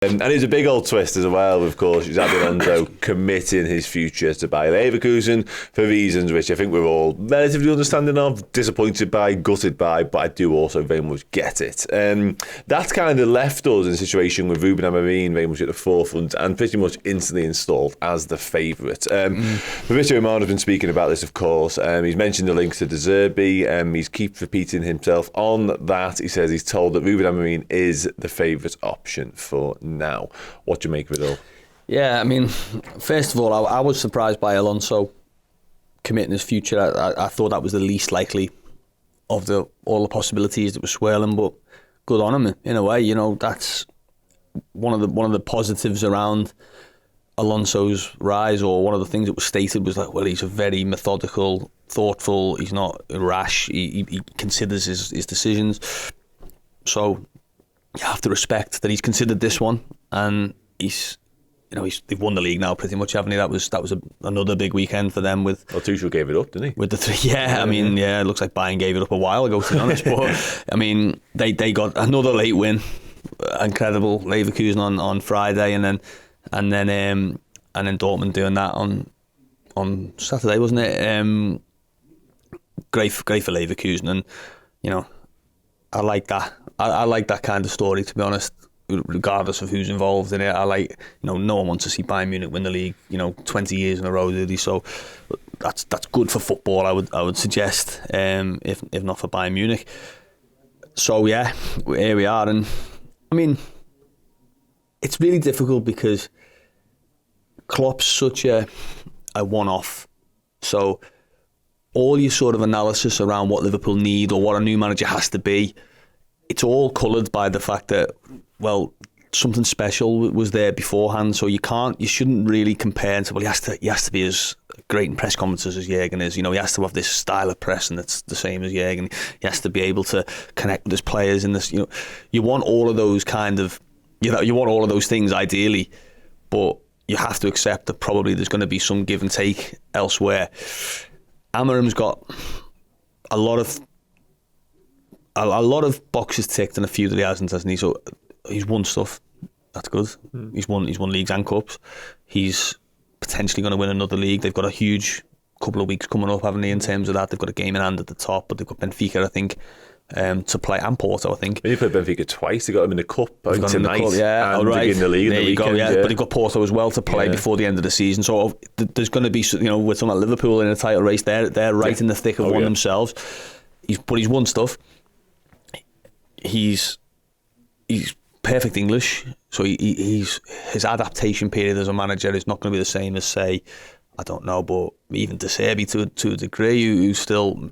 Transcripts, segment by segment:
And it's a big old twist as well, of course. Xabi Alonso committing his future to Bayer Leverkusen for reasons which I think we're all relatively understanding of, disappointed by, gutted by, but I do also very much get it. That's kind of left us in a situation with Ruben Amorim very much at the forefront and pretty much instantly installed as the favourite. Fabrizio Romano has been speaking about this, of course. He's mentioned the links to De Zerbi. He's keeps repeating himself on that. He says he's told that Ruben Amorim is the favourite option for now. What do you make of it all? Yeah, I mean, first of all, I was surprised by Alonso committing his future. I thought that was the least likely of all the possibilities that were swirling, but good on him in a way. You know, that's one of the positives around Alonso's rise, or one of the things that was stated was like, well, he's a very methodical, thoughtful, he's not rash, he considers his decisions. So you have to respect that he's considered this one, and they've won the league now pretty much, haven't they? That was another big weekend for them with. Well, Tuchel gave it up, didn't he? With the three, yeah. I mean, it looks like Bayern gave it up a while ago, to be honest. But I mean, they got another late win, incredible Leverkusen on Friday, and then Dortmund doing that on Saturday, wasn't it? Great for Leverkusen, and you know, I like that. I like that kind of story, to be honest, regardless of who's involved in it. I like, no one wants to see Bayern Munich win the league, 20 years in a row, did he? So that's good for football, I would suggest, if not for Bayern Munich. So yeah, here we are, and I mean, it's really difficult because Klopp's such a one-off. So all your sort of analysis around what Liverpool need or what a new manager has to be, it's all coloured by the fact that, well, something special was there beforehand. So you shouldn't really compare and say, well, he has to be as great in press conferences as Jurgen is. He has to have this style of pressing that's the same as Jurgen. He has to be able to connect with his players in this. You want all of those kind of, you want all of those things ideally, but you have to accept that probably there's going to be some give and take elsewhere. Amorim's got a lot of boxes ticked and a few that he hasn't he? So he's won stuff. That's good. He's won leagues and cups. He's potentially going to win another league. They've got a huge couple of weeks coming up, haven't they, in terms of that? They've got a game in hand at the top, but they've got Benfica, I think, to play, and Porto, I think. They played Benfica twice. They got them in the cup tonight, in the cup, yeah, and right. In the league. There you weekend, go, yeah. But they've got Porto as well to play before the end of the season. So there's going to be, we're talking about Liverpool in a title race. They're right in the thick of one themselves. He's won stuff. He's perfect English, so his adaptation period as a manager is not going to be the same as, say, I don't know, but even De Zerbi to a degree, who's still,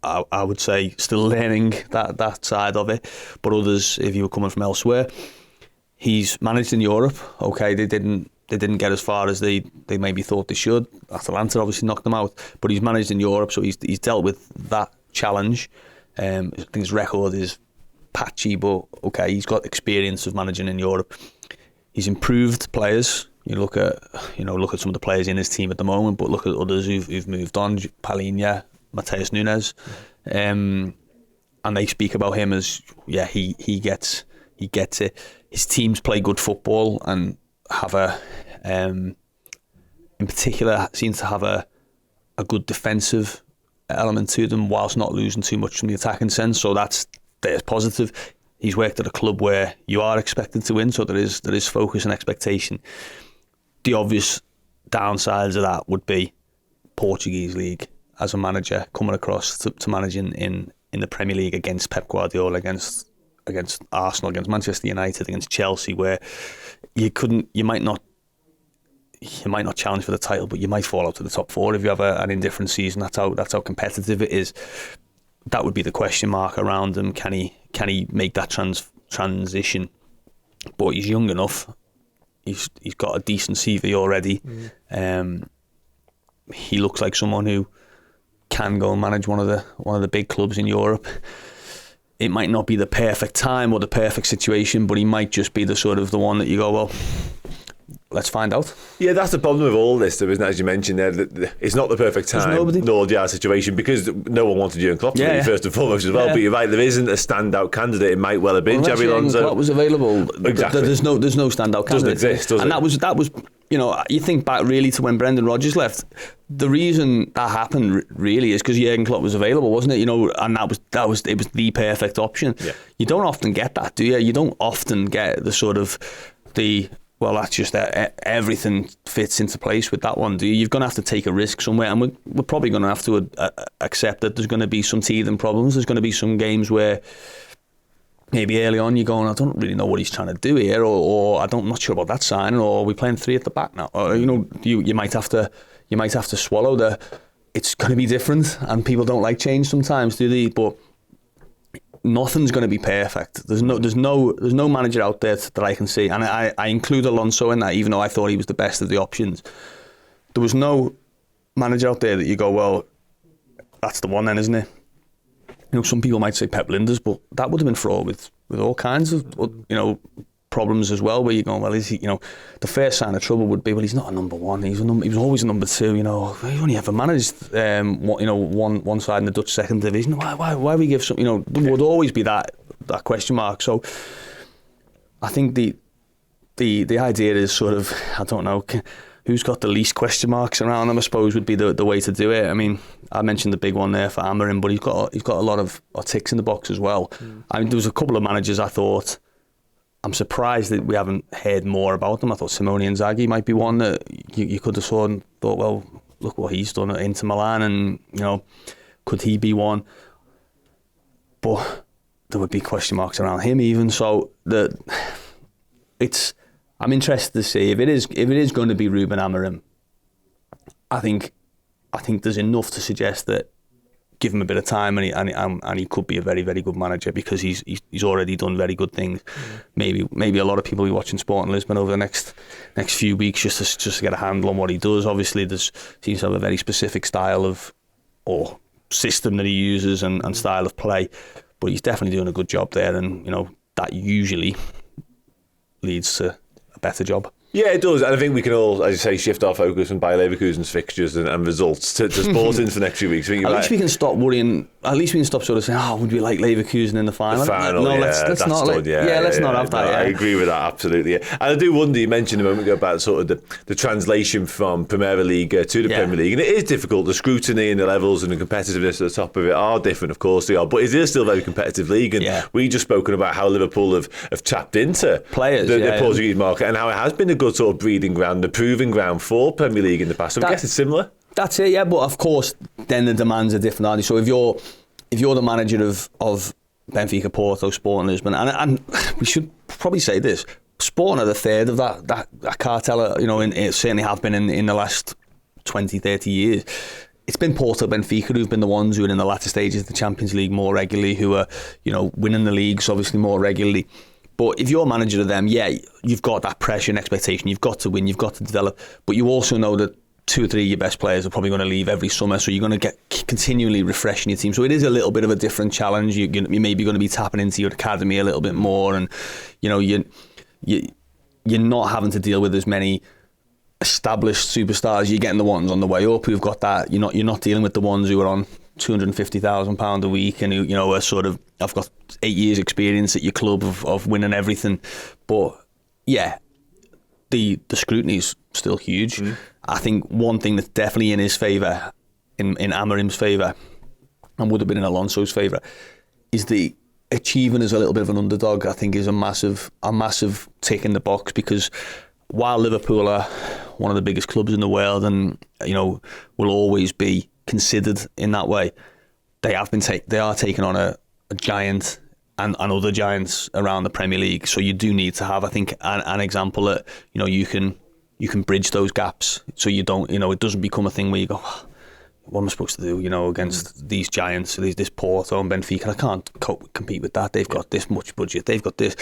I would say, still learning that side of it. But others, if you were coming from elsewhere, he's managed in Europe. Okay, they didn't get as far as they maybe thought they should. Atalanta obviously knocked them out, but he's managed in Europe, so he's dealt with that challenge. I think his record is patchy, but okay, he's got experience of managing in Europe. He's improved players. You look at some of the players in his team at the moment, but look at others who've moved on. Palhinha, Mateus Nunes, and they speak about him as he gets it. His teams play good football and have in particular seems to have a good defensive element to them, whilst not losing too much from the attacking sense. So that's positive. He's worked at a club where you are expected to win, so there is focus and expectation. The obvious downsides of that would be Portuguese league as a manager coming across to managing in the Premier League against Pep Guardiola, against Arsenal, against Manchester United, against Chelsea, where you might not challenge for the title, but you might fall out to the top four if you have an indifferent season. That's how competitive it is. That would be the question mark around him. Can he make that transition? But he's young enough. He's got a decent CV already. He looks like someone who can go and manage one of the big clubs in Europe. It might not be the perfect time or the perfect situation, but he might just be the one that you go, well, let's find out. Yeah, that's the problem with all this, though, isn't it? As you mentioned there, that it's not the perfect time, nor the situation, because no one wanted Jurgen Klopp to be first and foremost as well. Yeah. But you're right, there isn't a standout candidate. It might well have been Xabi Alonso. Klopp was available. Exactly. There's no standout candidate. Doesn't exist, does it? And that was, you think back really to when Brendan Rodgers left. The reason that happened really is because Jurgen Klopp was available, wasn't it? And it was the perfect option. Yeah. You don't often get that, do you? You don't often get the sort of well, that's just everything fits into place with that one. You're going to have to take a risk somewhere, and we're probably going to have to accept that there's going to be some teething problems. There's going to be some games where maybe early on you're going, I don't really know what he's trying to do here, or I'm not sure about that signing, or are we playing 3 at the back now? Or you might have to swallow it's going to be different, and people don't like change sometimes, do they? But nothing's going to be perfect. There's no manager out there that I can see, and I include Alonso in that, even though I thought he was the best of the options. There was no manager out there that you go, well, that's the one then, isn't it? Some people might say Pep Linders, but that would have been fraught with all kinds of problems as well, where you're going, well, is he? The first sign of trouble would be, well, he's not a number one. He was always a number two. He only ever managed one side in the Dutch second division. Why we give some? There would always be that question mark. So I think the idea is sort of, I don't know, who's got the least question marks around them, I suppose, would be the way to do it. I mean, I mentioned the big one there for Amorim, but he's got a lot of ticks in the box as well. I mean, there was a couple of managers I thought, I'm surprised that we haven't heard more about them. I thought Simone Inzaghi might be one that you could have saw and thought, well, look what he's done at Inter Milan, and could he be one? But there would be question marks around him even. So I'm interested to see if it is going to be Ruben Amorim. I think there's enough to suggest that give him a bit of time, and he could be a very, very good manager, because he's already done very good things. Maybe a lot of people will be watching Sporting Lisbon over the next few weeks just to get a handle on what he does. Obviously, seems to have a very specific style or system that he uses and style of play, but he's definitely doing a good job there, and that usually leads to a better job. Yeah, it does, and I think we can all, as you say, shift our focus from Bayer Leverkusen's fixtures and results to Sporting for the next few weeks. I think at least we can stop worrying. At least we can stop sort of saying, would we like Leverkusen in the final? Let's not. Let's not have that. I agree with that, absolutely. Yeah. And I do wonder, you mentioned a moment ago about sort of the translation from Primera Liga to the Premier League, and it is difficult. The scrutiny and the levels and the competitiveness at the top of it are different, of course they are, but it is still a very competitive league, and we just spoken about how Liverpool have tapped into players, the Portuguese market, and how it has been a good sort of breeding ground, the proving ground for Premier League in the past. So I guess it's similar. That's it, yeah. But of course, then the demands are different, aren't they? So if you're the manager of Benfica, Porto, Sporting Lisbon, and we should probably say this: Sporting are the third of that cartel. It certainly have been in the last 20, 30 years. It's been Porto, Benfica who've been the ones who are in the latter stages of the Champions League more regularly, who are winning the leagues obviously more regularly. But if you're a manager of them, you've got that pressure and expectation. You've got to win, you've got to develop. But you also know that 2 or 3 of your best players are probably going to leave every summer, so you're going to get continually refreshing your team. So it is a little bit of a different challenge. You may be going to be tapping into your academy a little bit more, and you're not having to deal with as many established superstars. You're getting the ones on the way up who've got that. You're not dealing with the ones who are on £250,000 a week and who are sort of, I've got 8 years experience at your club of winning everything. But the scrutiny's still huge. I think one thing that's definitely in his favour, in Amorim's favour, and would have been in Alonso's favour, is the achieving as a little bit of an underdog. I think is a massive tick in the box, because while Liverpool are one of the biggest clubs in the world and will always be considered in that way, they are taking on a giant and other giants around the Premier League. So you do need to have, I think, an example that you can bridge those gaps, so you don't, it doesn't become a thing where you go, what am I supposed to do, against these giants, this Porto and Benfica? I can't compete with that. They've got this much budget. They've got this.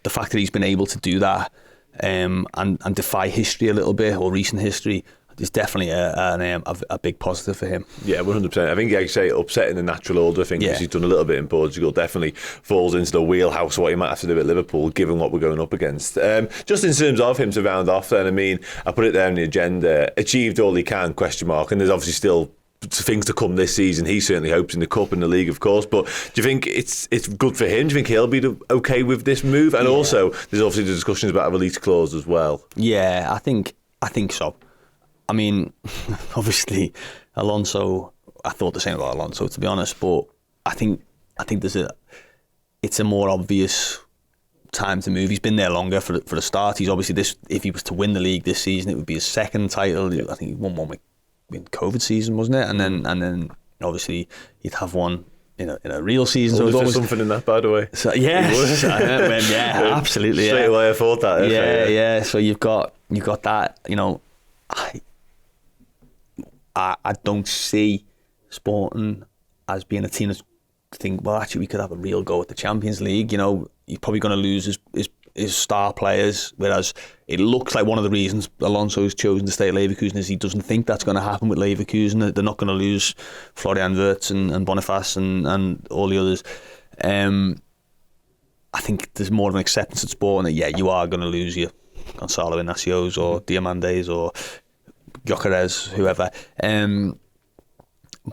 The fact that he's been able to do that and defy history a little bit, or recent history, it's definitely a big positive for him. Yeah, 100%. I think, like you say, upsetting the natural order thing, because he's done a little bit in Portugal, definitely falls into the wheelhouse of what he might have to do at Liverpool, given what we're going up against. Just in terms of him, to round off then, I mean, I put it there on the agenda, achieved all he can, question mark, and there's obviously still things to come this season. He certainly hopes in the Cup and the League, of course, but do you think it's good for him? Do you think he'll be okay with this move? And also, there's obviously the discussions about a release clause as well. Yeah, I think so. I mean, obviously, Alonso, I thought the same about Alonso, to be honest, but I think it's a more obvious time to move. He's been there longer for the start. He's obviously, if he was to win the league this season, it would be his second title. I think he won one in COVID season, wasn't it? And then obviously he'd have one in a real season. So there's something in that, by the way. So, yeah, absolutely. Straight away, I thought that. Yeah. So you've got that. You know, I don't see Sporting as being a team that's think, well, actually, we could have a real go at the Champions League. You know, you're probably going to lose his star players, whereas it looks like one of the reasons Alonso has chosen to stay at Leverkusen is he doesn't think that's going to happen with Leverkusen. They're not going to lose Florian Wirtz and Boniface and all the others. I think there's more of an acceptance at Sporting that, you are going to lose your Gonzalo Inacios or Diamandes or Gyökeres, whoever.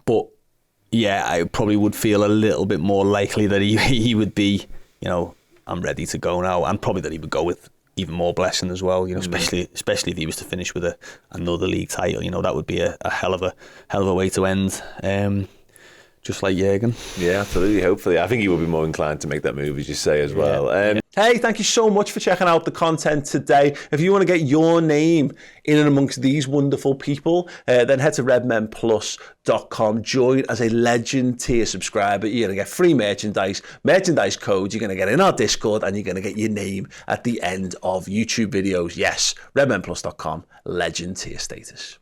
But I probably would feel a little bit more likely that he would be, I'm ready to go now, and probably that he would go with even more blessing as well. Especially if he was to finish with another league title. That would be a hell of a way to end. Just like Jurgen. Yeah, absolutely. Hopefully, I think he will be more inclined to make that move, as you say, as well. Hey, thank you so much for checking out the content today. If you want to get your name in and amongst these wonderful people, then head to redmenplus.com. Join as a Legend tier subscriber. You're going to get free merchandise codes. You're going to get in our Discord, and you're going to get your name at the end of YouTube videos. Yes, redmenplus.com, Legend tier status.